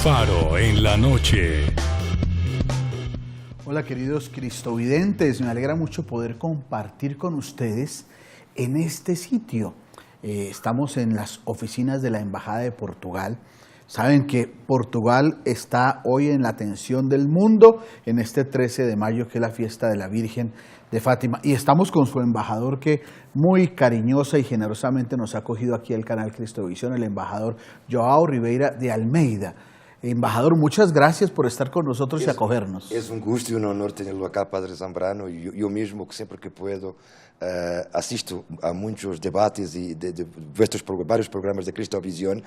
Faro en la noche. Hola queridos cristovidentes, me alegra mucho poder compartir con ustedes en este sitio. Estamos en las oficinas de la Embajada de Portugal. Saben que Portugal está hoy en la atención del mundo en este 13 de mayo, que es la fiesta de la Virgen de Fátima. Y estamos con su embajador, que muy cariñosa y generosamente nos ha acogido aquí al canal Cristovisión, el embajador João Ribeira de Almeida. Embajador, muchas gracias por estar con nosotros y acogernos. Es un gusto y un honor tenerlo acá, Padre Zambrano. Yo mismo, que siempre que puedo, asisto a muchos debates y de vuestros varios programas de Cristovisión.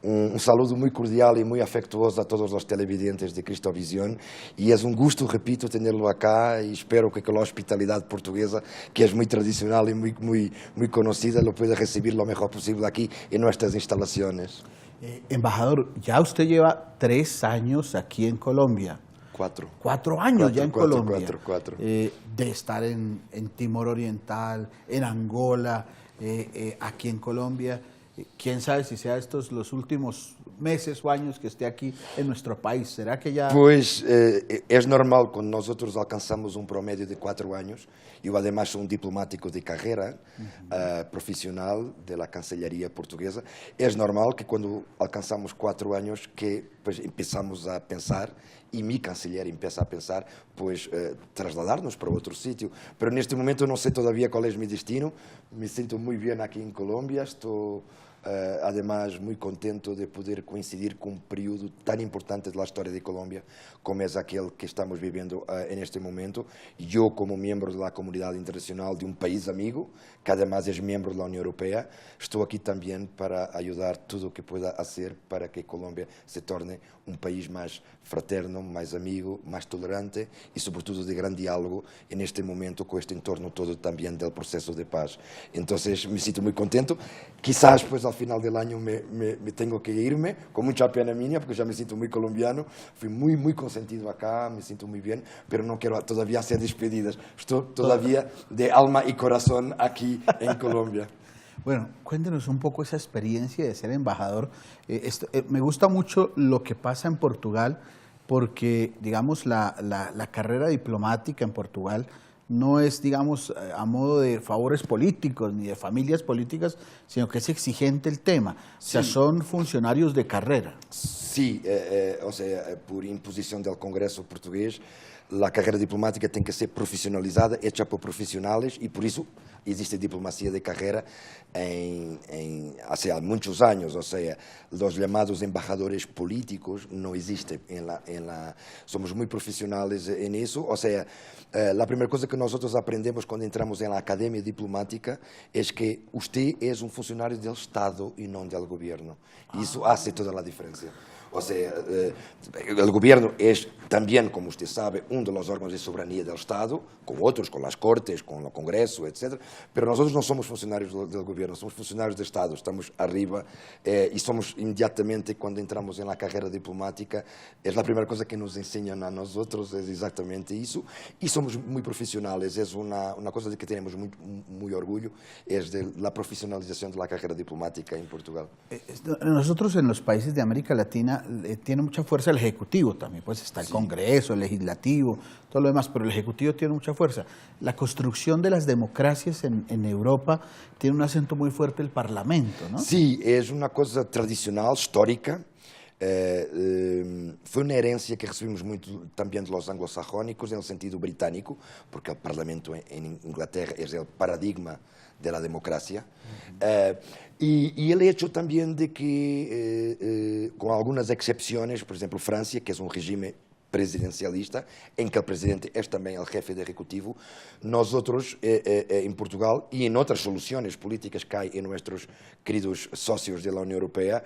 Un saludo muy cordial y muy afectuoso a todos los televidentes de Cristovisión. Y es un gusto, repito, tenerlo acá, y espero que con la hospitalidad portuguesa, que es muy tradicional y muy conocida, lo pueda recibir lo mejor posible aquí en nuestras instalaciones. Embajador, ya usted lleva 3 años aquí en Colombia. 4. 4 años ya en Colombia. 4. De estar en Timor Oriental, en Angola, aquí en Colombia. ¿Quién sabe si sea estos los últimos meses o años que esté aquí en nuestro país? ¿Será que ya...? Pues es normal, cuando nosotros alcanzamos un promedio de 4 años. Yo además soy un diplomático de carrera profesional de la Cancillería portuguesa. Es normal que cuando alcanzamos 4 años que pues, empezamos a pensar, y mi canciller empieza a pensar, pues trasladarnos para otro sitio. Pero en este momento no sé todavía cuál es mi destino. Me siento muy bien aquí en Colombia. Estoy además muy contento de poder coincidir con un periodo tan importante de la historia de Colombia como es aquel que estamos viviendo en este momento. Yo, como miembro de la comunidad internacional de un país amigo, que además es miembro de la Unión Europea, estoy aquí también para ayudar todo lo que pueda hacer para que Colombia se torne un país más fraterno, más amigo, más tolerante y sobre todo de gran diálogo en este momento con este entorno todo también del proceso de paz. Entonces me siento muy contento. Quizás pues al final del año me tengo que irme, con mucha pena mía, porque ya me siento muy colombiano. Fui muy consentido acá, me siento muy bien, pero no quiero todavía hacer despedidas. Estoy todavía de alma y corazón aquí en Colombia. Bueno, cuéntenos un poco esa experiencia de ser embajador. Me gusta mucho lo que pasa en Portugal, porque, digamos, la carrera diplomática en Portugal no es, digamos, a modo de favores políticos ni de familias políticas, sino que es exigente el tema. O sea, son funcionarios de carrera. Sí, o sea, por imposición del Congreso portugués, la carrera diplomática tem que ser profissionalizada, hecha por profissionais, e por isso existe diplomacia de carreira há muitos anos. Ou seja, os chamados embajadores políticos não existem. Somos muito profissionais nisso. Ou seja, a primeira coisa que nós aprendemos quando entramos na academia diplomática é que você é funcionário do Estado e não do governo. Isso faz toda a diferença. O sea, el gobierno es también, como usted sabe, uno de los órganos de soberanía del Estado, con otros, con las Cortes, con el Congreso, etc. Pero nosotros no somos funcionarios del gobierno, somos funcionarios del Estado, estamos arriba y somos inmediatamente, cuando entramos en la carrera diplomática, es la primera cosa que nos enseñan a nosotros, es exactamente eso, y somos muy profesionales. Es una cosa de que tenemos muy orgullo, es de la profesionalización de la carrera diplomática en Portugal. Nosotros en los países de América Latina tiene mucha fuerza el Ejecutivo también, pues está el Congreso, el Legislativo, todo lo demás, pero el Ejecutivo tiene mucha fuerza. La construcción de las democracias en Europa tiene un acento muy fuerte el Parlamento, ¿no? Sí, es una cosa tradicional, histórica. Foi uma herência que recebemos muito também de los anglosajónicos, no sentido británico, porque o Parlamento em Inglaterra é o paradigma da democracia. E ele hecho também de que, com algumas exceções, por exemplo, França, que é um regime presidencialista, em que o presidente é também o jefe de ejecutivo, nós outros, em Portugal e em outras soluções políticas que há em nossos queridos sócios da União Europeia,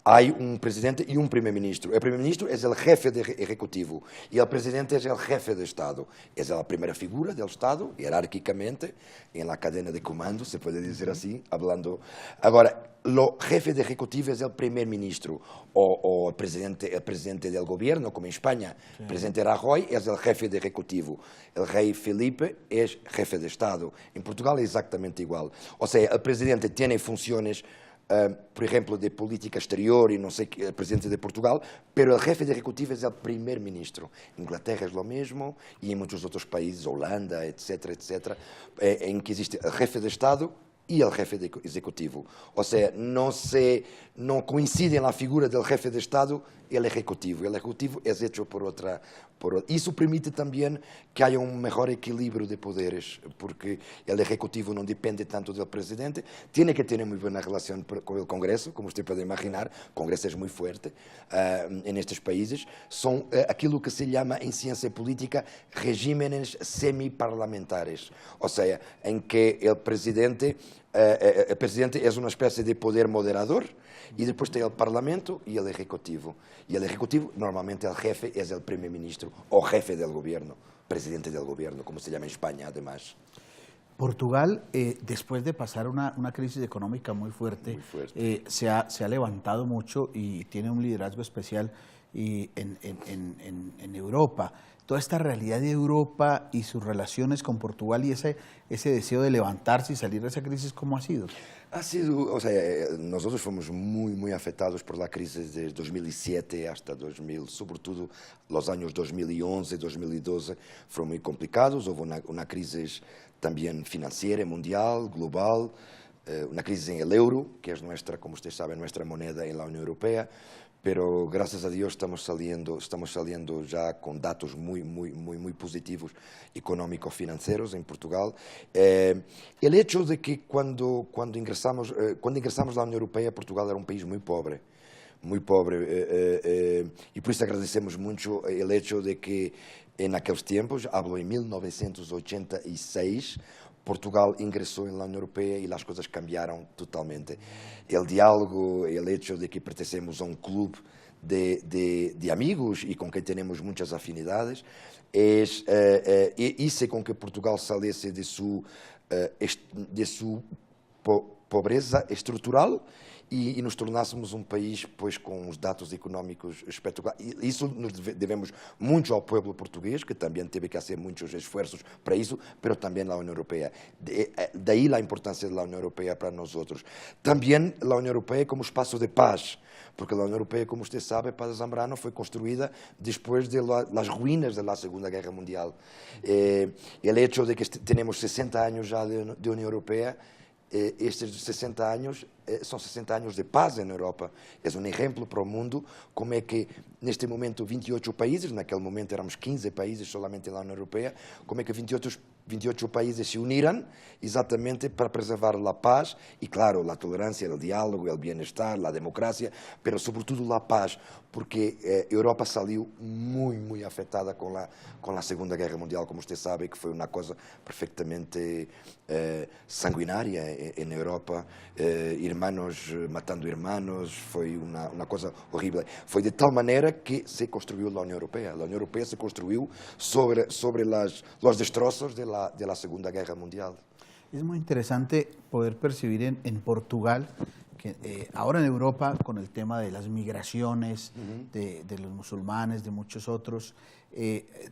há um presidente e um primeiro-ministro. O primeiro-ministro é o jefe de ejecutivo e o presidente é o jefe de Estado. É a primeira figura do Estado, hierárquicamente, em la cadena de comando, se pode dizer assim, hablando. Agora, o jefe de ejecutivo é o primeiro-ministro o el presidente del gobierno, como en España. El presidente Rajoy es el jefe de ejecutivo. El rey Felipe es jefe de Estado. En Portugal es exactamente igual. O sea, el presidente tiene funciones por ejemplo, de política exterior y no sé qué, el presidente de Portugal, pero el jefe de ejecutivo es el primer ministro. Inglaterra es lo mismo y en muchos otros países, Holanda, etcétera, etcétera, en que existe el jefe de Estado y el jefe de ejecutivo. O sea, no coincide en la figura del jefe de Estado el ejecutivo. El ejecutivo es hecho por otra. Isso permite también que haya un mejor equilibrio de poderes, porque el ejecutivo no depende tanto del presidente, tiene que tener muy buena relación con el Congreso, como usted puede imaginar. El Congreso es muy fuerte en estos países. Son aquilo que se llama en ciencia política regímenes semiparlamentares, o sea, en que el presidente es una especie de poder moderador y después está el Parlamento y el Ejecutivo. Y el Ejecutivo, normalmente el jefe es el primer ministro o jefe del gobierno, presidente del gobierno, como se llama en España además. Portugal, después de pasar una crisis económica muy fuerte, se ha levantado mucho y tiene un liderazgo especial en Europa. Toda esta realidad de Europa y sus relaciones con Portugal y ese deseo de levantarse y salir de esa crisis, ¿cómo ha sido? Ha sido, o sea, nosotros fuimos muy afectados por la crisis de 2007 hasta 2000, sobre todo los años 2011, 2012 fueron muy complicados. Hubo una crisis también financiera, mundial, global, una crisis en el euro, que es nuestra, como usted sabe, nuestra moneda en la Unión Europea. Pero gracias a Dios estamos saliendo ya con datos muy positivos económico-financieros en Portugal. El hecho de que cuando ingresamos a la Unión Europea, Portugal era un país muy pobre, y por eso agradecemos mucho el hecho de que en aquellos tiempos, hablo en 1986, Portugal ingresó en la Unión Europea y las cosas cambiaron totalmente. El diálogo, el hecho de que pertenecemos a un club de amigos y con que tenemos muchas afinidades, hizo con que Portugal saliese de su pobreza estrutural e nos tornássemos um país, pois, com os dados económicos espetaculares. E isso nos devemos muito ao povo português, que também teve que fazer muitos esforços para isso, mas também à União Europeia. Daí a importância da União Europeia para nós outros. Também a União Europeia como espaço de paz, porque a União Europeia, como você sabe, para Zambrano, foi construída depois das ruínas da Segunda Guerra Mundial. O hecho de que temos 60 anos já de União Europeia, estes 60 anos são 60 anos de paz na Europa. É um exemplo para o mundo como é que, neste momento, 28 países, naquele momento éramos 15 países solamente na União Europeia, como é que 28 países se uniram exatamente para preservar a paz e, claro, a tolerância, o diálogo, o bem-estar, a democracia, mas, sobretudo, a paz, porque a Europa saiu muito afetada com a Segunda Guerra Mundial, como você sabe, que foi uma coisa perfeitamente sanguinária na Europa, irmãos matando irmãos, foi uma coisa horrível. Foi de tal maneira que se construiu a União Europeia. A União Europeia se construiu sobre os destroços da Segunda Guerra Mundial. Es muy interesante poder percibir en Portugal, que ahora en Europa, con el tema de las migraciones, de los musulmanes, de muchos otros,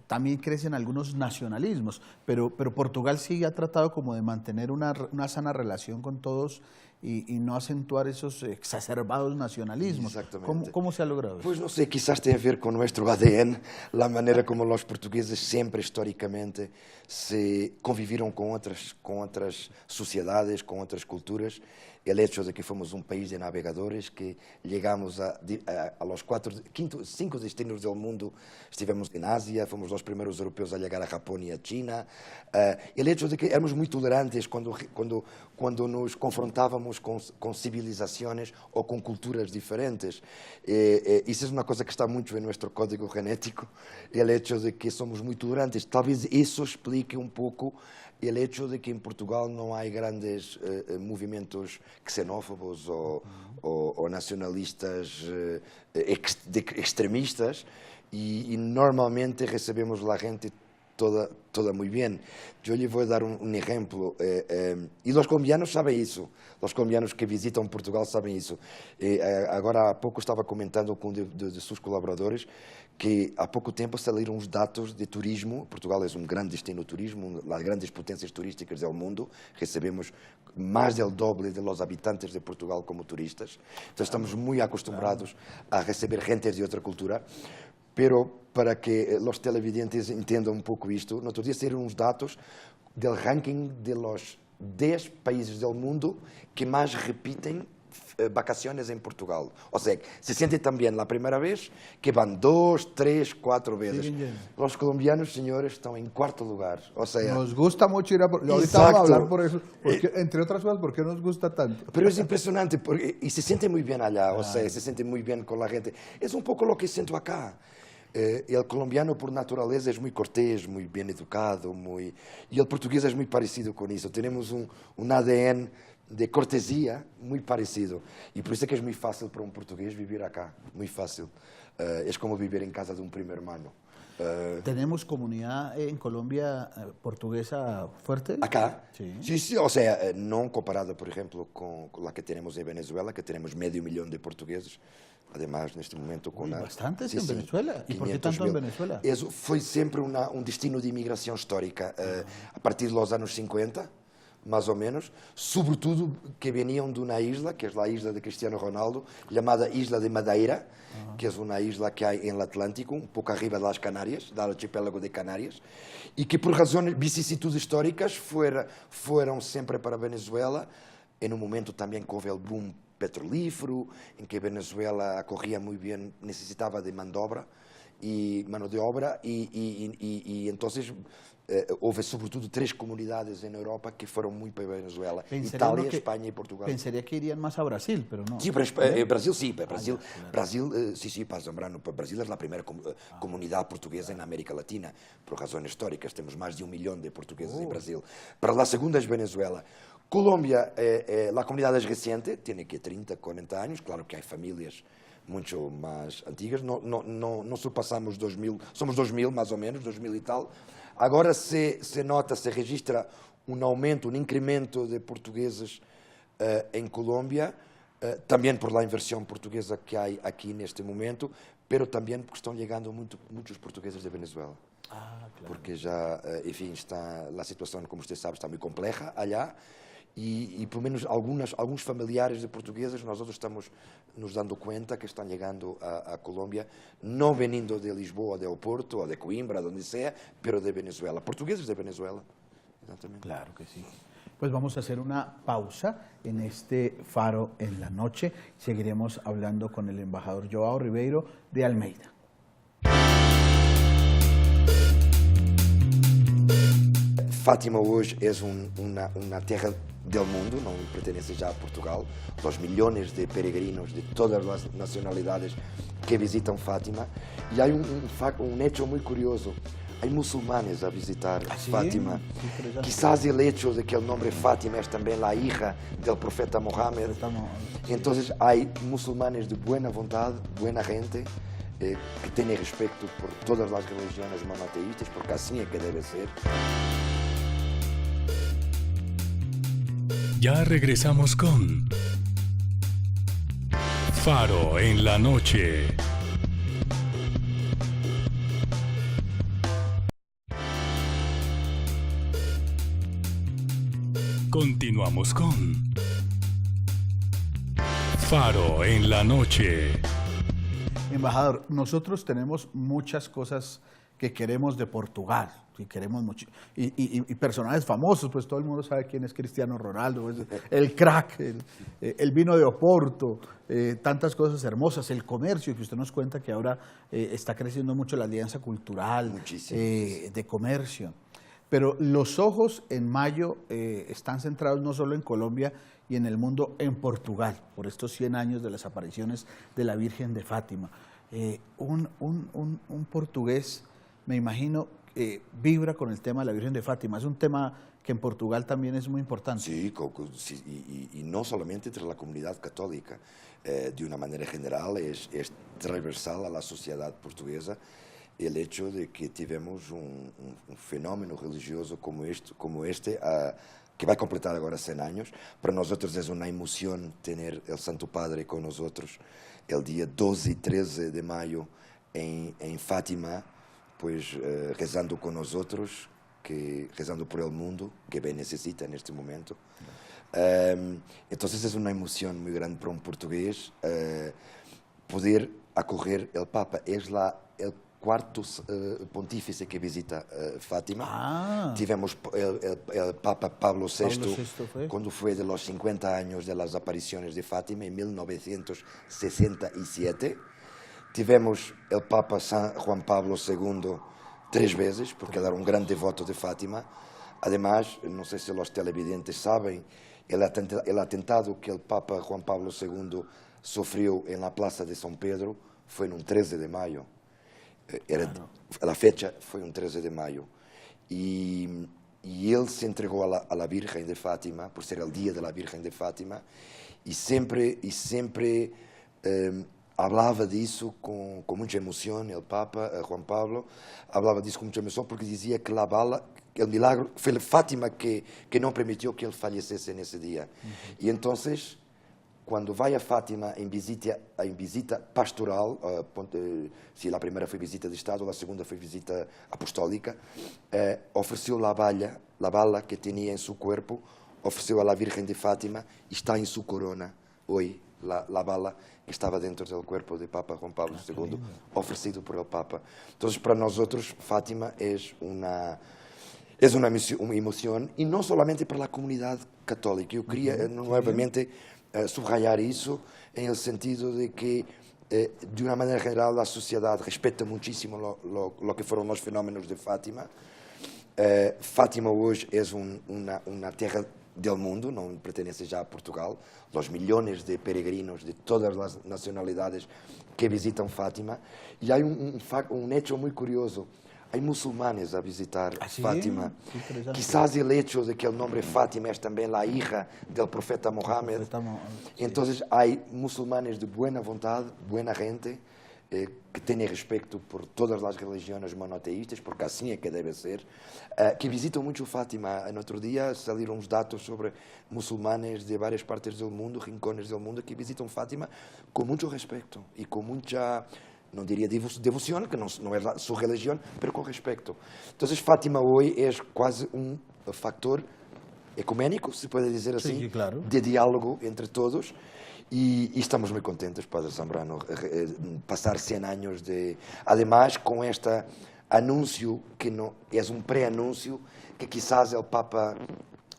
también crecen algunos nacionalismos, pero Portugal sí ha tratado como de mantener una sana relación con todos y no acentuar esos exacerbados nacionalismos. ¿Cómo se ha logrado eso? Pues no sé, quizás tenga que ver con nuestro ADN, la manera como los portugueses siempre históricamente se convivieron con otras sociedades, con otras culturas. El hecho de que fomos un país de navegadores, que llegamos a los 5 destinos del mundo, estivemos en Asia, fomos los primeros europeos a llegar a Japón y a China. El hecho de que éramos muy tolerantes cuando nos confrontábamos con civilizaciones o con culturas diferentes. Isso es una cosa que está mucho en nuestro código genético, el hecho de que somos muy tolerantes. Tal vez eso explique un poco el hecho de que en Portugal no hay grandes movimentos xenófobos o nacionalistas extremistas y normalmente recebemos la gente toda muy bien. Yo le voy a dar un ejemplo, y los colombianos saben eso, los colombianos que visitan Portugal saben eso. Agora há pouco estava comentando com de seus colaboradores que há pouco tempo saíram os dados de turismo. Portugal é um grande destino de turismo, uma das grandes potências turísticas do mundo. Recebemos mais del doble de los habitantes de Portugal como turistas. Então estamos muito acostumados a receber gente de outra cultura. Pero para que os televidentes entendam um pouco isto, no outro dia saíram uns dados do ranking de los 10 países do mundo que mais repitem vacaciones en Portugal. O sea, se siente también la primera vez que van 2, 3, 4 veces. Los colombianos, señores, están en cuarto lugar. O sea, nos gusta mucho ir a... Ahorita vamos a hablar por eso, porque, entre otras cosas, ¿por qué nos gusta tanto? Pero es impresionante, y se siente muy bien allá, o sea, se siente muy bien con la gente. Es un poco lo que siento acá. El colombiano, por naturaleza, es muy cortés, muy bien educado, y el portugués es muy parecido con eso. Tenemos un ADN de cortesía muy parecido. Y por eso es que es muy fácil para un portugués vivir acá, muy fácil. Es como vivir en casa de un primo hermano. ¿Tenemos comunidad en Colombia portuguesa fuerte? ¿Acá? Sí. Sí, o sea, no comparado, por ejemplo, con la que tenemos en Venezuela, que tenemos 500.000 de portugueses. Además, en este momento... Bastantes en Venezuela. ¿Y por qué tanto en Venezuela? Eso fue siempre un destino de inmigración histórica. A partir de los años 50, más o menos, sobretudo que venían de una isla, que es la isla de Cristiano Ronaldo, llamada Isla de Madeira, que es una isla que hay en el Atlántico, un poco arriba de las Canarias, del archipiélago de Canarias, y que por razones, vicisitudes históricas, fueron siempre para Venezuela, en un momento también con el boom petrolífero, en que Venezuela acorría muy bien, necesitaba de mano de obra, y entonces houve sobretudo 3 comunidades en Europa que fueron muy para Venezuela, Italia, España y Portugal. Pensaría que irían más a Brasil, pero no. Sí, Brasil sí, Brasil, sí, para Zambrano, Brasil es la primera comunidad portuguesa en América Latina, por razones históricas, tenemos más de 1 millón de portugueses en Brasil. Pero la segunda es Venezuela. Colombia, la comunidad es reciente, tiene que 30, 40 años, claro que hay familias mucho más antiguas, no surpasamos 2000, somos 2000 más o menos, 2000 y tal. Agora se nota, se registra un aumento, un incremento de portugueses en Colombia, también por la inversión portuguesa que hay aquí en este momento, pero también porque están llegando muchos portugueses de Venezuela. Claro. Porque ya, en fin, la situación, como usted sabe, está muy compleja allá. Y por lo menos algunos familiares de portugueses nosotros estamos nos dando cuenta que están llegando a Colombia, no veniendo de Lisboa, de Oporto, o de Coimbra, donde sea, pero de Venezuela, portugueses de Venezuela. Exactamente. Claro que sí. Pues vamos a hacer una pausa en este Faro en la Noche. Seguiremos hablando con el embajador Joao Ribeiro de Almeida. Fátima hoje é uma terra del mundo, não pertence já a Portugal. Os milhões de peregrinos de todas as nacionalidades que visitam Fátima. E há um hecho muito curioso. Há muçulmanes a visitar Fátima. Quizás o hecho de que o nome Fátima é também a hija do profeta Mohammed. Então, há muçulmanes de boa vontade, boa gente, que têm respeito por todas as religiões monoteístas, porque assim é que deve ser. Ya regresamos con Faro en la Noche. Continuamos con Faro en la Noche. Embajador, nosotros tenemos muchas cosas que queremos de Portugal, y queremos mucho, y personajes famosos, pues todo el mundo sabe quién es Cristiano Ronaldo, pues, el crack, el vino de Oporto, tantas cosas hermosas, el comercio, que usted nos cuenta que ahora está creciendo mucho la alianza cultural de comercio. Pero los ojos en mayo están centrados no solo en Colombia y en el mundo, en Portugal, por estos 100 años de las apariciones de la Virgen de Fátima. Un portugués, me imagino, vibra con el tema de la Virgen de Fátima. Es un tema que en Portugal también es muy importante. Sí, y no solamente entre la comunidad católica, de una manera general, es transversal a la sociedad portuguesa. el hecho de que tivemos un fenómeno religioso como este que va a completar ahora 100 años. Para nosotros es una emoción tener el Santo Padre con nosotros el día 12 y 13 de mayo en Fátima, pues rezando con nosotros, rezando por el mundo, que bien necesita en este momento. Entonces es una emoción muy grande para un portugués poder acoger el Papa. Es el cuarto pontífice que visita Fátima. Tivemos el Papa Pablo VI, cuando fue de los 50 años de las apariciones de Fátima, en 1967. Tivemos el Papa San Juan Pablo II 3 veces, porque él era un gran devoto de Fátima. Además, no sé si los televidentes saben, el atentado que el Papa Juan Pablo II sufrió en la Plaza de San Pedro fue en un 13 de mayo. La fecha fue un 13 de mayo. Y él se entregó a la Virgen de Fátima, por ser el día de la Virgen de Fátima, y siempre hablaba de eso con mucha emoción. El Papa Juan Pablo hablaba de eso con mucha emoción porque decía que la bala, el milagro, fue Fátima que no permitió que él falleciese en ese día. Y entonces, cuando vaya a Fátima en visita pastoral, si la primera fue visita de Estado, la segunda fue visita apostólica, ofreció la bala que tenía en su cuerpo, ofreció a la Virgen de Fátima y está en su corona hoy. La bala que estaba dentro del cuerpo de Papa Juan Pablo II, ofrecido por el Papa. Entonces, para nosotros, Fátima es una emoción, y no solamente para la comunidad católica. Yo quería nuevamente subrayar eso, en el sentido de que, de una manera general, la sociedad respeta muchísimo lo que fueron los fenómenos de Fátima. Fátima hoy es una tierra del mundo, no pertenece ya a Portugal. Los millones de peregrinos de todas las nacionalidades que visitan Fátima. Y hay un hecho muy curioso. Hay musulmanes a visitar Fátima. Quizás el hecho de que el nombre Fátima es también la hija del profeta Mohammed. Entonces hay musulmanes de buena voluntad, buena gente, que tiene respeto por todas las religiones monoteístas, porque así es que debe ser, que visitam mucho Fátima. En otro día salieron uns datos sobre musulmanes de varias partes del mundo, rincones del mundo, que visitan Fátima con mucho respeto y con mucha, no diría devoción, que no es su religión, pero con respeto. Entonces Fátima hoy es casi un factor ecuménico, se puede decir así, sí, claro, de diálogo entre todos. Y estamos muy contentos, Padre Zambrano, pasar 100 años además con este anuncio, que no es un preanuncio, que quizás el Papa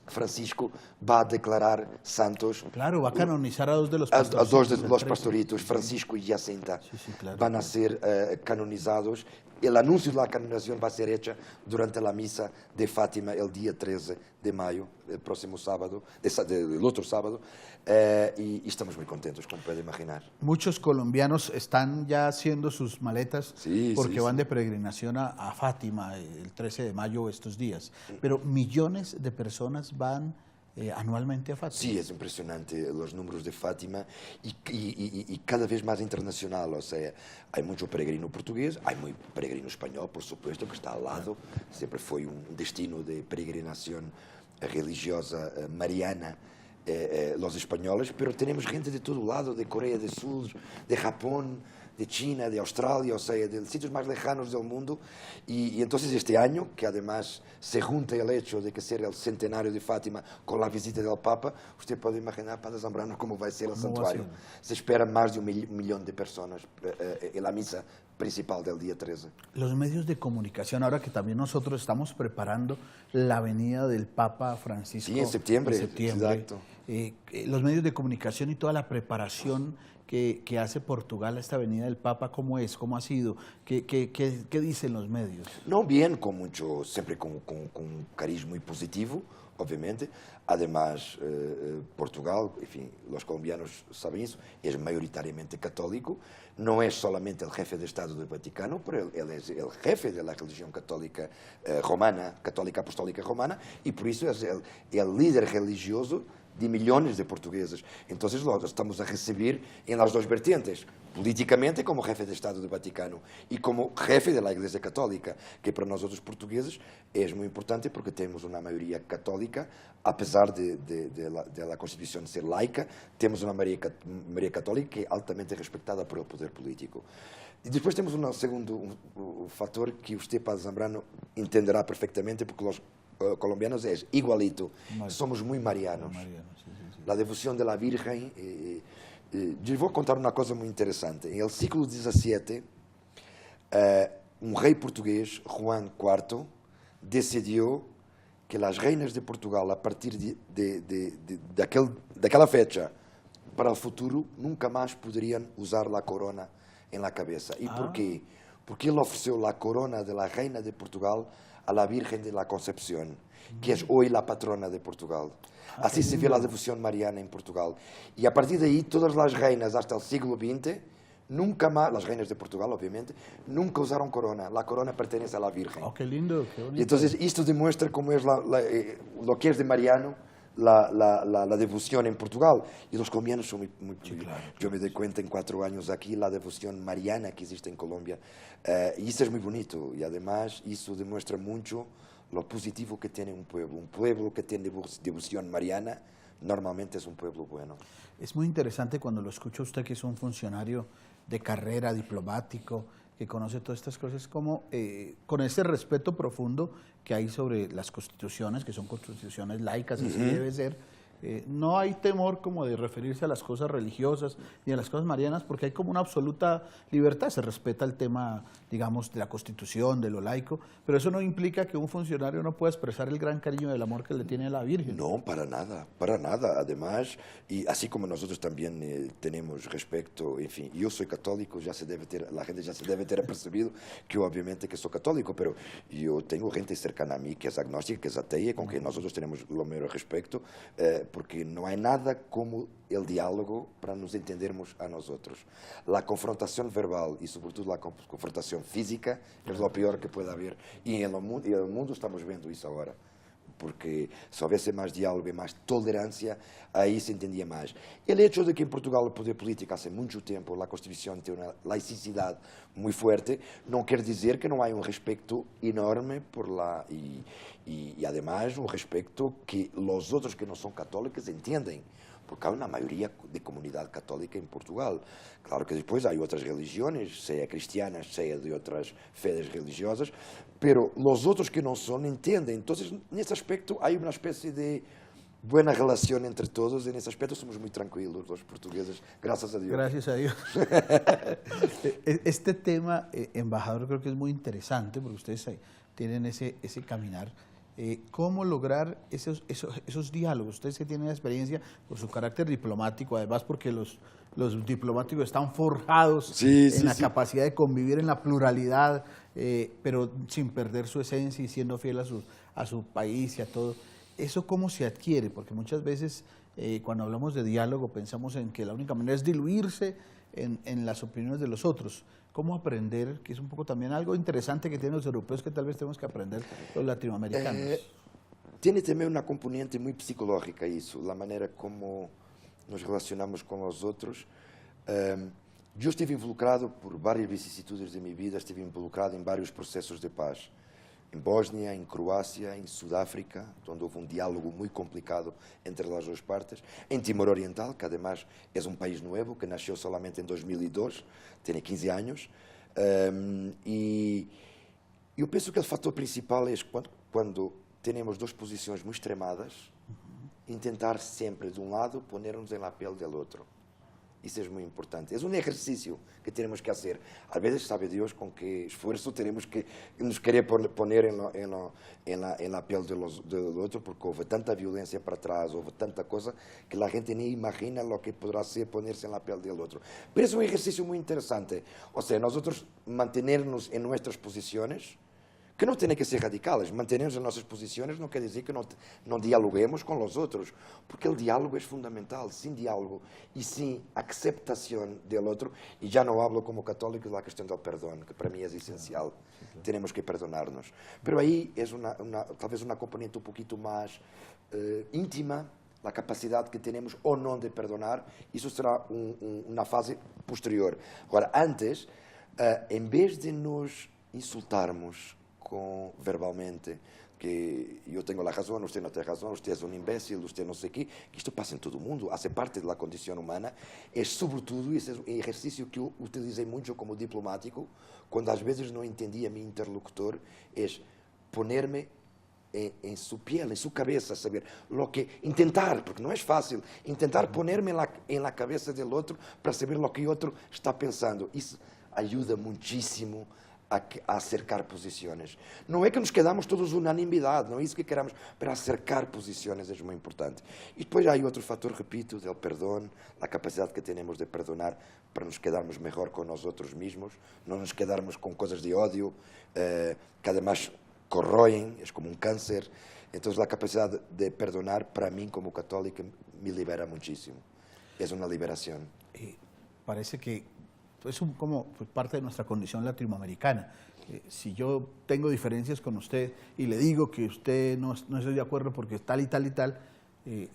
Francisco va a declarar santos. Claro, va a canonizar a 2 de los pastoritos. A 2 de los 13. pastoritos, Francisco y Jacinta, claro, van a ser canonizados. El anuncio de la canonización va a ser hecha durante la misa de Fátima el día 13 de mayo, el próximo sábado, el otro sábado, y estamos muy contentos, como puede imaginar. Muchos colombianos están ya haciendo sus maletas porque van de peregrinación a Fátima el 13 de mayo estos días, pero millones de personas van anualmente a Fátima. Sí, es impresionante los números de Fátima y cada vez más internacional. O sea, hay mucho peregrino portugués, hay muy peregrino español, por supuesto, que está al lado. Siempre fue un destino de peregrinación religiosa mariana, los españoles, pero tenemos gente de todo lado, de Corea del Sur, de Japón, de China, de Australia, o sea, de sitios más lejanos del mundo. Y entonces este año, que además se junta el hecho de que sea el centenario de Fátima con la visita del Papa, usted puede imaginar, Padre Zambrano, cómo va a ser el santuario. Se espera más de 1 millón de personas en la misa principal del día 13. Los medios de comunicación, ahora que también nosotros estamos preparando la venida del Papa Francisco. Sí, en septiembre. Exacto. Los medios de comunicación y toda la preparación que hace Portugal a esta venida del Papa, ¿cómo es? ¿Cómo ha sido? ¿Qué dicen los medios? No, bien, siempre con un cariz muy positivo, obviamente. Además, Portugal, en fin, los colombianos saben eso, es mayoritariamente católico. No es solamente el jefe de Estado del Vaticano, pero él es el jefe de la religión católica romana, católica apostólica romana, y por eso es el líder religioso de millones de portugueses. Entonces lo estamos a recibir en las dos vertientes, políticamente como jefe de Estado do Vaticano y como jefe de la Iglesia Católica, que para nosotros portugueses es muy importante porque tenemos una mayoría católica, a pesar de la Constitución ser laica, tenemos una mayoría católica que es altamente respetada por el poder político. E depois temos um segundo fator que usted, Padre Zambrano, entenderá perfectamente, porque os colombianos é igualito, somos muito marianos. A devoção da Virgem. Eu vou contar uma coisa muito interessante. No século XVII, rei português, Juan IV, decidiu que as reinas de Portugal, a partir daquela fecha, para o futuro, nunca mais poderiam usar a corona en la cabeza. ¿Y por qué? Porque él ofreció la corona de la reina de Portugal a la Virgen de la Concepción, que es hoy la patrona de Portugal. Así se ve la devoción mariana en Portugal. Y a partir de ahí, todas las reinas hasta el siglo XX, nunca más, las reinas de Portugal, obviamente, nunca usaron corona. La corona pertenece a la Virgen. Oh, qué lindo, qué bonito. Y entonces, esto demuestra cómo es lo que es de mariano, la devoción en Portugal. Y los colombianos son muy claro. Yo me doy cuenta en 4 años aquí la devoción mariana que existe en Colombia. Y eso es muy bonito. Y además eso demuestra mucho lo positivo que tiene un pueblo. Un pueblo que tiene devoción mariana normalmente es un pueblo bueno. Es muy interesante cuando lo escucha usted, que es un funcionario de carrera, diplomático, que conoce todas estas cosas, como con ese respeto profundo que hay sobre las constituciones, que son constituciones laicas, así debe ser. No hay temor como de referirse a las cosas religiosas ni a las cosas marianas, porque hay como una absoluta libertad, se respeta el tema, digamos, de la Constitución, de lo laico, pero eso no implica que un funcionario no pueda expresar el gran cariño del amor que le tiene a la Virgen. No, para nada, para nada. Además, y así como nosotros también tenemos respeto, en fin, yo soy católico, la gente ya se debe ter percibido que yo obviamente que soy católico, pero yo tengo gente cercana a mí que es agnóstica, que es atea, con quien nosotros tenemos lo mejor respeto, porque no hay nada como el diálogo para nos entendermos a nosotros. La confrontación verbal y sobre todo la confrontación física es lo peor que puede haber. Y en el mundo estamos viendo eso ahora. Porque se houvesse mais diálogo e mais tolerância, aí se entendia mais. O hecho de que em Portugal o poder político há muito tempo, a Constituição tem uma laicidade muito forte, não quer dizer que não há respeito enorme por lá e además respeito que os outros que não são católicos entendem. Porque há uma maioria de comunidade católica em Portugal. Claro que depois há outras religiões, seja cristianas, seja de outras fedes religiosas, pero os outros que não são entendem. Então, nesse aspecto, há uma espécie de boa relação entre todos, e nesse aspecto somos muito tranquilos, os portugueses, graças a Deus. Gracias a Dios. Este tema, embajador, creo que es muy interesante, porque ustedes tienen ese caminar. ¿Cómo lograr esos diálogos? Ustedes que tienen experiencia por su carácter diplomático, además porque los diplomáticos están forjados en la capacidad de convivir en la pluralidad, pero sin perder su esencia y siendo fiel a su país y a todo. ¿Eso cómo se adquiere? Porque muchas veces cuando hablamos de diálogo pensamos en que la única manera es diluirse en las opiniones de los otros. ¿Cómo aprender? Que es un poco también algo interesante que tienen los europeos que tal vez tenemos que aprender los latinoamericanos. Tiene también una componente muy psicológica eso, la manera como nos relacionamos con los otros. Yo estuve involucrado por varias vicisitudes de mi vida, estuve involucrado en varios procesos de paz. En Bosnia, en Croacia, en Sudáfrica, donde hubo un diálogo muy complicado entre las dos partes. En Timor Oriental, que además es un país nuevo, que nació solamente en 2002, tiene 15 años. Y yo pienso que el factor principal es cuando tenemos dos posiciones muy extremadas, intentar siempre de un lado ponernos en la piel del otro. Isso é muito importante. É um exercício que temos que fazer. Às vezes, sabe Deus com que esforço temos que nos querer poner en la piel del outro, porque houve tanta violência para trás, houve tanta coisa, que a gente nem imagina o que poderá ser ponerse en la piel del outro. Pero é um exercício muito interessante. Ou seja, nós mantenernos em nossas posições, que não tem que ser radicales. Mantenernos en nuestras posiciones no quiere decir que no dialoguemos con los otros, porque el diálogo es fundamental. Sin diálogo y sin aceptación del otro, y ya no hablo como católico de la cuestión del perdón, que para mí es esencial. Tenemos que perdonarnos. Pero ahí es tal vez una componente un poquito más íntima la capacidad que tenemos o no de perdonar, eso será una fase posterior. Ahora, antes, en vez de nos insultarmos verbalmente, que yo tengo la razón, usted no tiene razón, usted es un imbécil, usted no sé qué, que esto pasa en todo el mundo, hace parte de la condición humana, es sobre todo ese ejercicio que yo utilicé mucho como diplomático, cuando às vezes no entendía a mi interlocutor, es ponerme en su piel, en su cabeza, saber lo que, intentar, porque no es fácil, intentar ponerme en la cabeza del otro para saber lo que el otro está pensando. Eso ayuda muchísimo a acercar posiciones. No es que nos quedamos todos unanimidad, no es isso que queremos, pero acercar posiciones es muy importante. Y después hay otro factor, repito, del perdón, la capacidad que tenemos de perdonar para nos quedarmos mejor con nosotros mismos, no nos quedarmos con cosas de odio, que además corroen, es como un cáncer. Entonces la capacidad de perdonar, para mí como católica, me libera muchísimo. Es una liberación. Parece que es como parte de nuestra condición latinoamericana. Si yo tengo diferencias con usted y le digo que usted no estoy de acuerdo porque tal y tal y tal,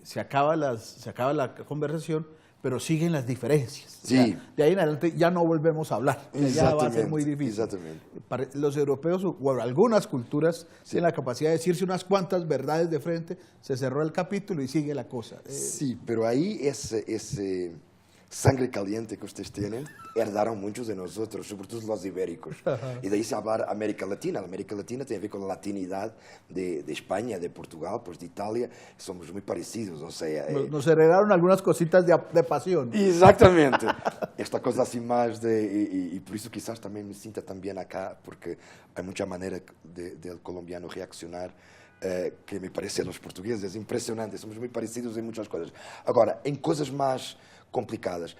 se acaba la conversación, pero siguen las diferencias. Sí. O sea, de ahí en adelante ya no volvemos a hablar. Ya va a ser muy difícil. Exactamente. Los europeos, o algunas culturas, tienen la capacidad de decirse unas cuantas verdades de frente, se cerró el capítulo y sigue la cosa. Sí, pero ahí ese sangre caliente que ustedes tienen, heredaron muchos de nosotros, sobre todo los ibéricos. Y de ahí se hablar América Latina. La América Latina tiene que ver con la latinidad de España, de Portugal, pues de Italia. Somos muy parecidos, o sea... Nos heredaron algunas cositas de pasión. Exactamente. Esta cosa así más y por eso quizás también me sienta tan bien acá, porque hay mucha manera del colombiano reaccionar que me parece a los portugueses impresionante. Somos muy parecidos en muchas cosas. Ahora, en cosas más complicadas,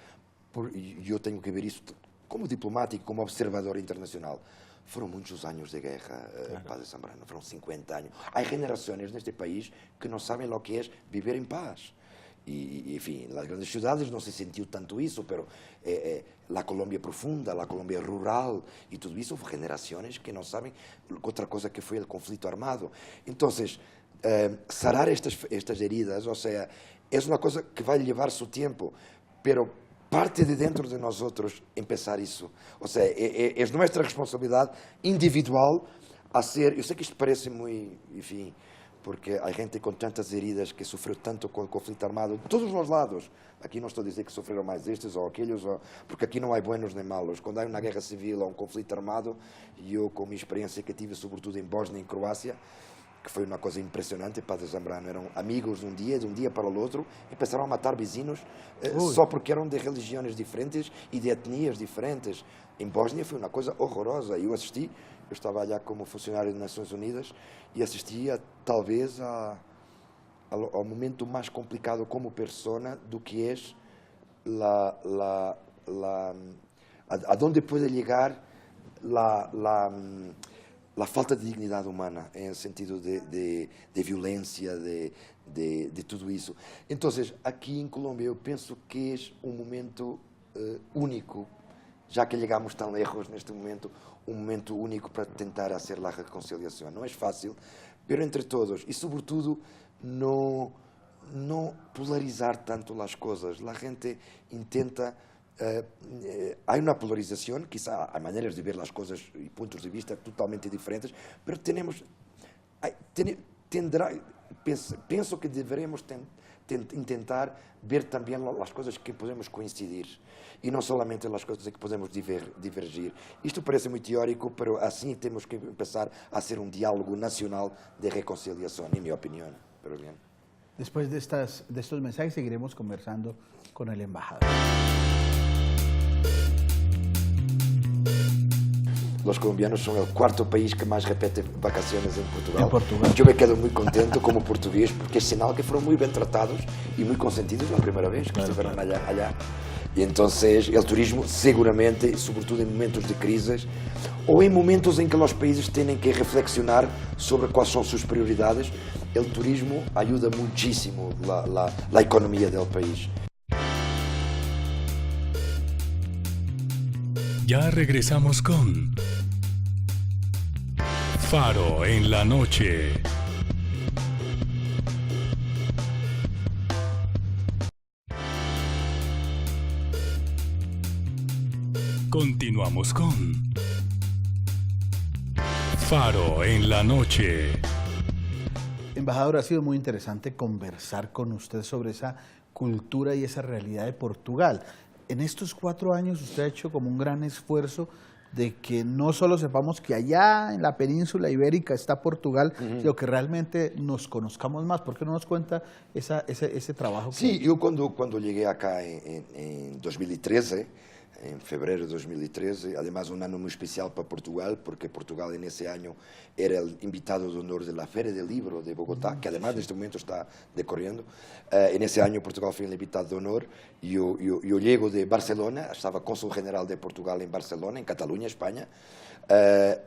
yo tengo que ver isso como diplomático, como observador internacional. Fueron muchos años de guerra, Paz de Zambrano, fueron 50 años. Hay generaciones en este país que no saben lo que es vivir en paz. Y, en fin, en las grandes ciudades no se sintió tanto eso, pero la Colombia profunda, la Colombia rural, y todo eso, generaciones que no saben otra cosa que fue el conflicto armado. Entonces, sarar estas heridas, o sea, es una cosa que va a llevar su tiempo, pero parte de dentro de nosotros empezar eso. O sea, es nuestra responsabilidad individual hacer... Yo sé que esto parece muy, en fin, porque hay gente con tantas heridas que sufrió tanto con el conflicto armado, de todos los lados. Aquí no estoy diciendo que sufrieron más estos o aquellos, porque aquí no hay buenos ni malos. Cuando hay una guerra civil o un conflicto armado, yo con mi experiencia que tive, sobretudo en Bosnia y en Croacia, que foi uma coisa impressionante. Paz de Zambrano eram amigos de um dia para o outro, e começaram a matar vizinhos só porque eram de religiões diferentes e de etnias diferentes. Em Bósnia foi uma coisa horrorosa. Eu estava lá como funcionário das Nações Unidas e assistia talvez ao momento mais complicado como persona do que é a donde pode chegar la falta de dignidad humana, en el sentido de violencia, de todo eso. Entonces, aquí en Colombia yo pienso que es un momento único, ya que llegamos tan lejos en este momento, un momento único para tentar hacer la reconciliación. No es fácil, pero entre todos, y sobre todo, no polarizar tanto las cosas. La gente intenta... hay una polarización, quizá hay maneras de ver las cosas y puntos de vista totalmente diferentes, pero pienso que deberemos intentar ver también las cosas que podemos coincidir y no solamente las cosas que podemos divergir. Esto parece muy teórico, pero así tenemos que empezar a hacer un diálogo nacional de reconciliación, en mi opinión. Pero bien. Después de estos mensajes seguiremos conversando con el embajador. Los colombianos son el cuarto país que más repite vacaciones en Portugal. Yo me quedo muy contento como portugués porque es señal que fueron muy bien tratados y muy consentidos la primera vez que estuvieron allá. Y entonces el turismo seguramente, sobre todo en momentos de crisis o en momentos en que los países tienen que reflexionar sobre cuáles son sus prioridades, el turismo ayuda muchísimo la economía del país. Ya regresamos con Faro en la noche. Continuamos con Faro en la noche. Embajador, ha sido muy interesante conversar con usted sobre esa cultura y esa realidad de Portugal. En estos 4 años usted ha hecho como un gran esfuerzo de que no solo sepamos que allá en la península ibérica está Portugal, sino que realmente nos conozcamos más. ¿Por qué no nos cuenta ese trabajo? Sí, yo cuando llegué acá en 2013, en febrero de 2013, además un año muy especial para Portugal, porque Portugal en ese año era el invitado de honor de la Feria del Libro de Bogotá, que además en este momento está decorriendo. En ese año Portugal fue el invitado de honor. Yo llego de Barcelona, estaba cónsul general de Portugal en Barcelona, en Cataluña, España,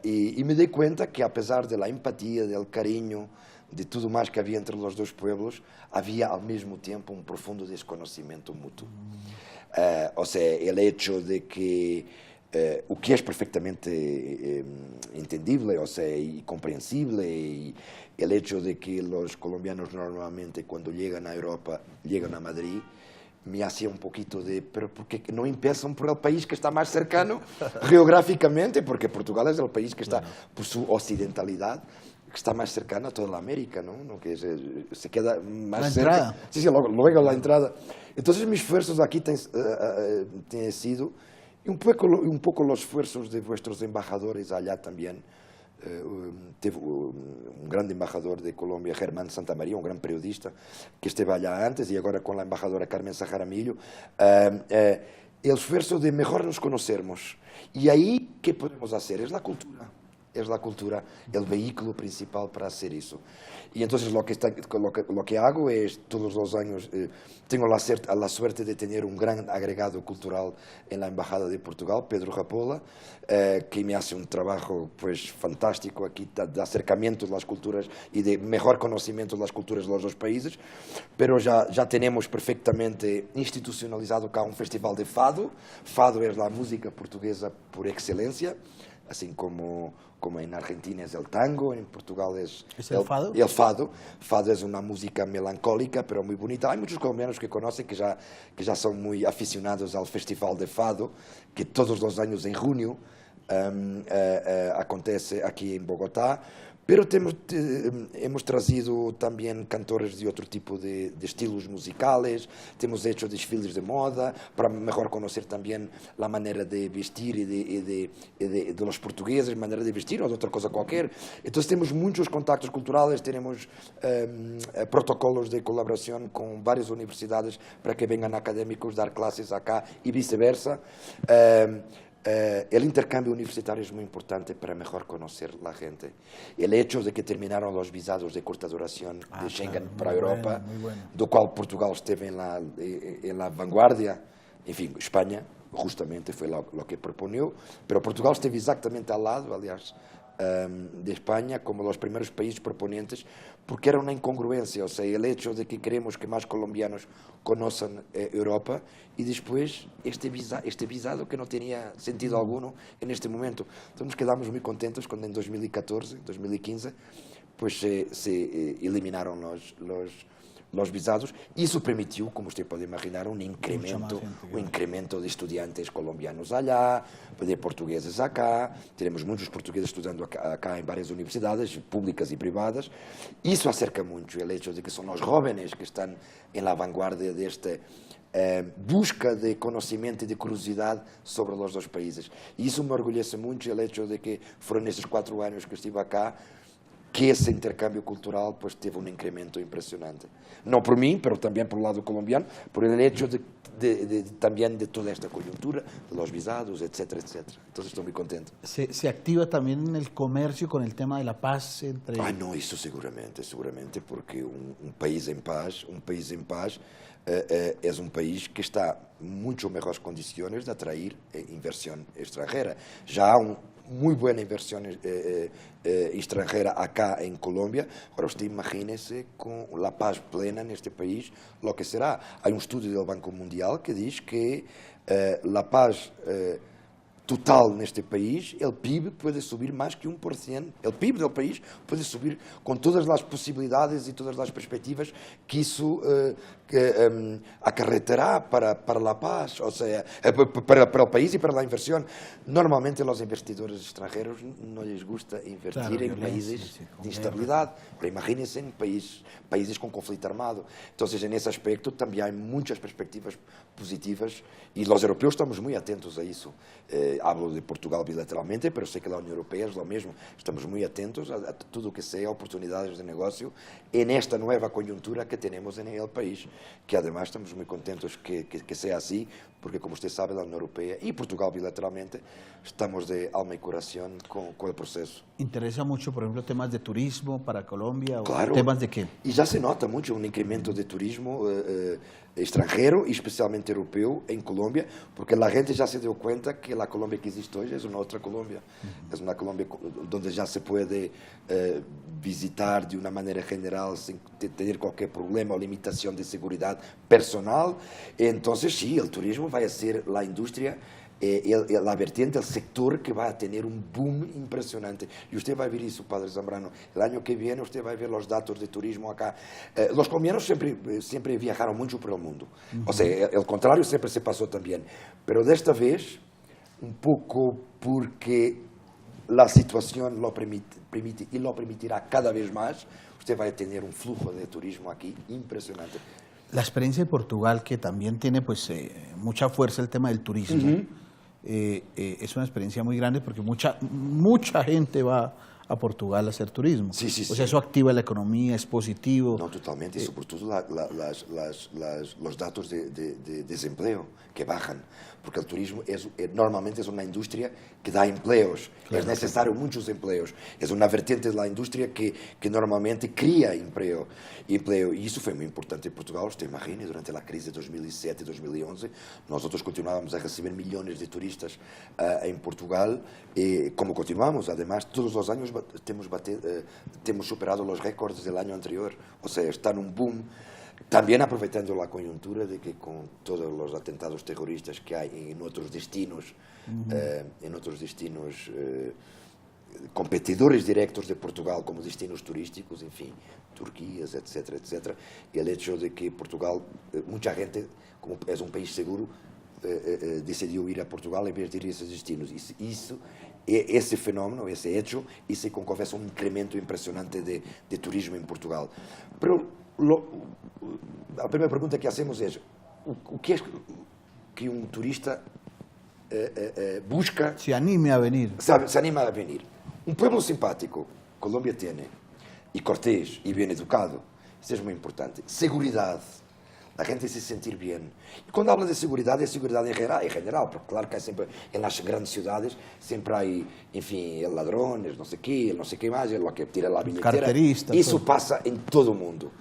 y me di cuenta que a pesar de la empatía, del cariño, de todo más que había entre los dos pueblos, había al mismo tiempo un profundo desconocimiento mutuo. O sea, el hecho de que, o que es perfectamente entendible, o sea, y comprensible, y el hecho de que los colombianos normalmente cuando llegan a Europa, llegan a Madrid, me hacía un poquito de, pero ¿por qué no empiezan por el país que está más cercano geográficamente? Porque Portugal es el país que está, por su occidentalidad, que está más cercana a toda la América, ¿no? Que se queda más la cerca. entrada. Sí, luego la entrada. Entonces mis esfuerzos aquí tienen sido, y un poco los esfuerzos de vuestros embajadores allá también. Teve un gran embajador de Colombia, Germán Santamaría, un gran periodista, que esteve allá antes, y ahora con la embajadora Carmen Sajaramillo, el esfuerzo de mejor nos conocermos. Y ahí, ¿qué podemos hacer? Es la cultura. Es la cultura el vehículo principal para hacer eso. Y entonces lo que hago es, todos los años, tengo la suerte de tener un gran agregado cultural en la Embajada de Portugal, Pedro Rapola, que me hace un trabajo pues fantástico aquí de acercamiento de las culturas y de mejor conocimiento de las culturas de los dos países, pero ya tenemos perfectamente institucionalizado acá un festival de fado. Fado es la música portuguesa por excelencia, así como en Argentina es el tango, en Portugal es el fado. El fado. Fado es una música melancólica, pero muy bonita. Hay muchos colombianos que conocen que ya son muy aficionados al Festival de Fado, que todos los años en junio acontece aquí en Bogotá. Pero hemos trazido también cantores de otro tipo de estilos musicales, hemos hecho desfiles de moda para mejor conocer también la manera de vestir de los portugueses, manera de vestir o de otra cosa cualquier. Entonces tenemos muchos contactos culturales, tenemos protocolos de colaboración con varias universidades para que vengan académicos a dar clases acá y viceversa. El intercambio universitario es muy importante para mejor conocer la gente. El hecho de que terminaron los visados de corta duración de Schengen para Europa, do cual Portugal estuvo en la vanguardia, en fin, España justamente fue lo que proponió, pero Portugal estuvo exactamente al lado, aliás, de España como los primeros países proponentes, porque era una incongruencia, o sea, el hecho de que queremos que más colombianos conozcan Europa y después este visado que no tenía sentido alguno en este momento. Entonces nos quedamos muy contentos cuando en 2014, 2015, pues se eliminaron los visados. Eso permitió, como usted puede imaginar, un incremento de estudiantes colombianos allá, de portugueses acá. Tenemos muchos portugueses estudiando acá en varias universidades públicas y privadas. Eso acerca mucho el hecho de que son los jóvenes que están en la vanguardia de esta busca de conocimiento y de curiosidad sobre los dos países. Y eso me orgullece mucho el hecho de que fueron esos 4 años que estuve acá, que ese intercambio cultural pues tuvo un incremento impresionante. No por mí, pero también por el lado colombiano, por el hecho también de toda esta coyuntura, de los visados, etcétera, etcétera. Entonces estoy muy contento. ¿Se activa también en el comercio con el tema de la paz entre...? No, eso seguramente, porque un país en paz es un país que está en mucho mejores condiciones de atraer inversión extranjera. Ya muy buena inversión extranjera acá en Colombia. Ahora usted imagínese con la paz plena en este país, lo que será. Hay un estudio del Banco Mundial que dice que la paz total neste país, o PIB pode subir mais que 1%. O PIB do país pode subir com todas as possibilidades e todas as perspectivas que isso acarretará para a paz, ou seja, para o país e para a inversión. Normalmente os investidores estrangeiros não lhes gusta invertir em países de instabilidade, pero imagínense em países com conflito armado. Então, nesse aspecto, também há muitas perspectivas positivas e os europeus estamos muito atentos a isso. Hablo de Portugal bilateralmente, pero sei que a União Europeia é o mesmo. Estamos muito atentos a tudo o que seja oportunidades de negócio nesta nova conjuntura que temos no país, que además estamos muito contentos que seja assim, porque como usted sabe, a União Europeia e Portugal bilateralmente estamos de alma e coração com o processo. ¿Interesa mucho, por ejemplo, temas de turismo para Colombia? Claro. ¿O temas de qué? E já se nota muito incremento de turismo extranjero e especialmente europeu em Colômbia, porque a gente já se deu conta que a Colômbia que existe hoje é uma outra Colômbia. É uma Colômbia onde já se pode visitar de uma maneira general sem ter qualquer problema ou limitação de segurança personal. Então, sim, o turismo vai ser a indústria, a vertiente, o sector que vai ter boom impressionante. E você vai ver isso, Padre Zambrano. O ano que vem, você vai ver os dados de turismo acá. Os colombianos sempre viajaram muito pelo mundo. Ou seja, o contrário sempre se passou também. Mas desta vez, pouco porque a situação lo permite e lo permitirá cada vez mais, você vai ter flujo de turismo aqui impressionante. La experiencia de Portugal, que también tiene pues mucha fuerza el tema del turismo, es una experiencia muy grande porque mucha gente va a Portugal a hacer turismo. Sí, sí, o sea, sí. eso activa la economía, es positivo. No, totalmente, y sobre todo los datos de desempleo que bajan, porque el turismo normalmente es una industria que da empleos, claro, es necesario muchos empleos, es una vertiente de la industria que normalmente cría empleo, y eso fue muy importante en Portugal. Usted imagine, durante la crisis de 2007-2011, nosotros continuábamos a recibir millones de turistas en Portugal, como continuamos, además, todos los años temos superado los récords del año anterior, o sea, está en un boom, también aprovechando la coyuntura de que con todos los atentados terroristas que hay en otros destinos, competidores directos de Portugal como destinos turísticos, en fin, Turquía, etcétera, etcétera, y el hecho de que Portugal, mucha gente, como es un país seguro, decidiu ir a Portugal em vez de ir a esses destinos. Esse fenómeno, esse hecho, hizo com que houvesse incremento impressionante de turismo em Portugal. Pero a primeira pergunta que hacemos é: o que é que turista busca? Se anime a venir. Se anima a venir. Pueblo simpático, Colômbia tem, e cortés, e bem educado, isso é muito importante. Seguridade. A gente se sentir bem. E quando habla de seguridade, é seguridade em geral, porque claro que sempre, nas grandes cidades, sempre há, enfim, ladrões, não sei o que mais, o que tira a bilheteira. Isso passa em todo o mundo.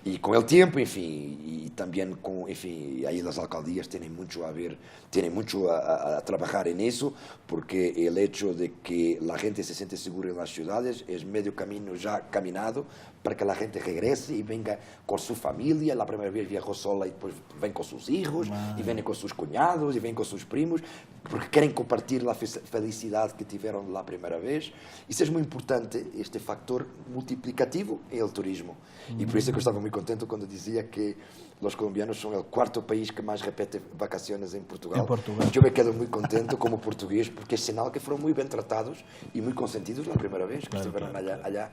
E com o tempo, enfim, e também com, enfim, aí as alcaldias têm muito a ver, têm muito a trabalhar nisso, porque o hecho de que a gente se siente segura nas cidades é meio caminho já caminado para que a gente regrese e venga com sua família. A primeira vez viajou sola e depois vem com seus filhos, e vem com seus cunhados, e vem com seus primos, porque querem compartilhar a felicidade que tiveram lá a primeira vez. Isso é muito importante, este factor multiplicativo é o turismo. E por isso é que eu estava muito contente quando dizia que os colombianos são o quarto país que mais repete vacaciones em Portugal. Eu me quedo muito contente como português, porque é sinal que foram muito bem tratados e muito consentidos a primeira vez que estiveram allá.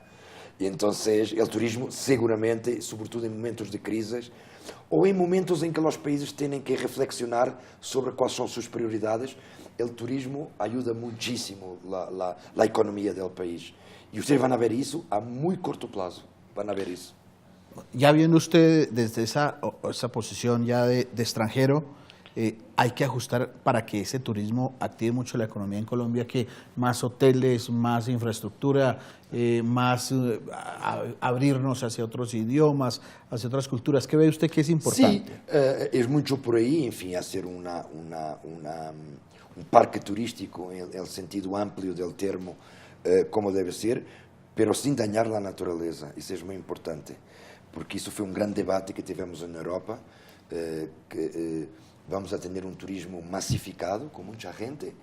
E então, o turismo, seguramente, sobretudo em momentos de crises, ou em momentos em que os países têm que reflexionar sobre quais são suas prioridades, o turismo ajuda muitíssimo a economia do país. E vocês vão ver isso a muito curto plazo. Van a ver isso. Ya viendo usted desde esa posición ya de extranjero, hay que ajustar para que ese turismo active mucho la economía en Colombia, que más hoteles, más infraestructura, más abrirnos hacia otros idiomas, hacia otras culturas. ¿Qué ve usted que es importante? Sí, es mucho por ahí, en fin, hacer un parque turístico en el sentido amplio del termo, como debe ser, pero sin dañar la naturaleza. Isso é muito importante, porque isso foi grande debate que tivemos na Europa, que vamos a ter turismo massificado, com muita gente,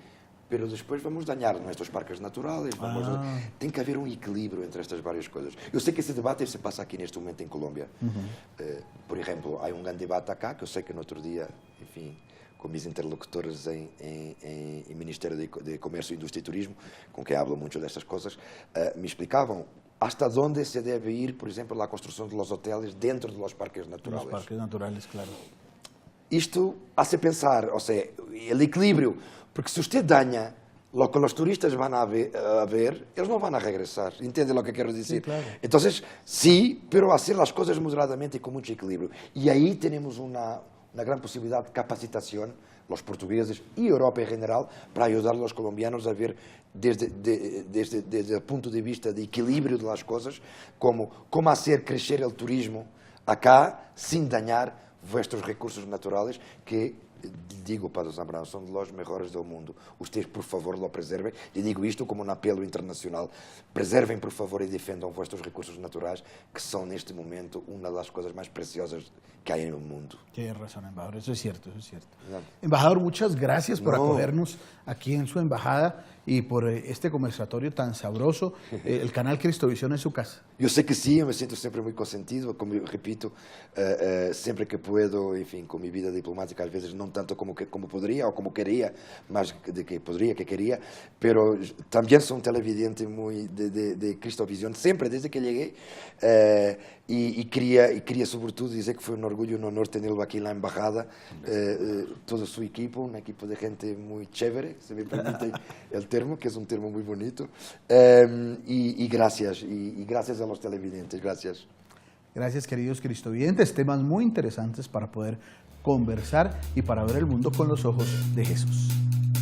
pero después vamos a dañar nuestros parques naturales. Tem que haver um equilíbrio entre estas várias coisas. Eu sei que esse debate se passa aqui neste momento em Colômbia. Por exemplo, há um grande debate cá, que eu sei que no outro dia, enfim, com mis interlocutores em Ministério de Comércio, Indústria e Turismo, com quem hablo muito destas coisas, me explicavam hasta onde se deve ir, por exemplo, a construção de los hoteles dentro de los parques naturales. Los parques naturales, claro. Isto hace pensar, o sea, el equilibrio, porque si usted daña lo que los turistas van a ver, ellos no van a regresar. ¿Entiende lo que quiero decir? Sí, claro. Entonces, sí, pero hacer las cosas moderadamente y con mucho equilibrio. Y ahí tenemos una gran posibilidad de capacitación, los portugueses y Europa en general, para ayudar a los colombianos a ver desde el punto de vista de equilibrio de las cosas, cómo hacer crecer el turismo acá sin dañar vuestros recursos naturales, que, digo para Zambrano, son los mejores del mundo. Ustedes, por favor, lo preserven. Y digo esto como un apelo internacional. Preserven, por favor, y defendan vuestros recursos naturales, que son, en este momento, una de las cosas más preciosas que hay en el mundo. Tiene razón, embajador, eso es cierto, eso es cierto. No. Embajador, muchas gracias por acogernos aquí en su embajada y por este conversatorio tan sabroso. El canal Cristovisión es su casa. Yo sé que sí, me siento siempre muy consentido, como repito, siempre que puedo, en fin, con mi vida diplomática, a veces no tanto como podría o como quería, más de que podría, que quería, pero también soy un televidente muy de Cristovisión, siempre desde que llegué, y quería sobre todo decir que fue un orgullo, un honor tenerlo aquí en la embajada, todo su equipo, un equipo de gente muy chévere, se me permite el termo, que es un termo muy bonito, y gracias a los televidentes, gracias. Gracias, queridos cristovidentes, temas muy interesantes para poder conversar y para ver el mundo con los ojos de Jesús.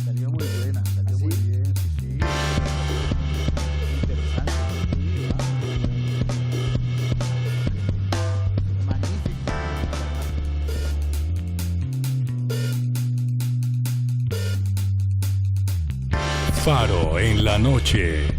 Salió muy buena, salió muy bien, sí. Interesante. Magnífico. Faro en la noche.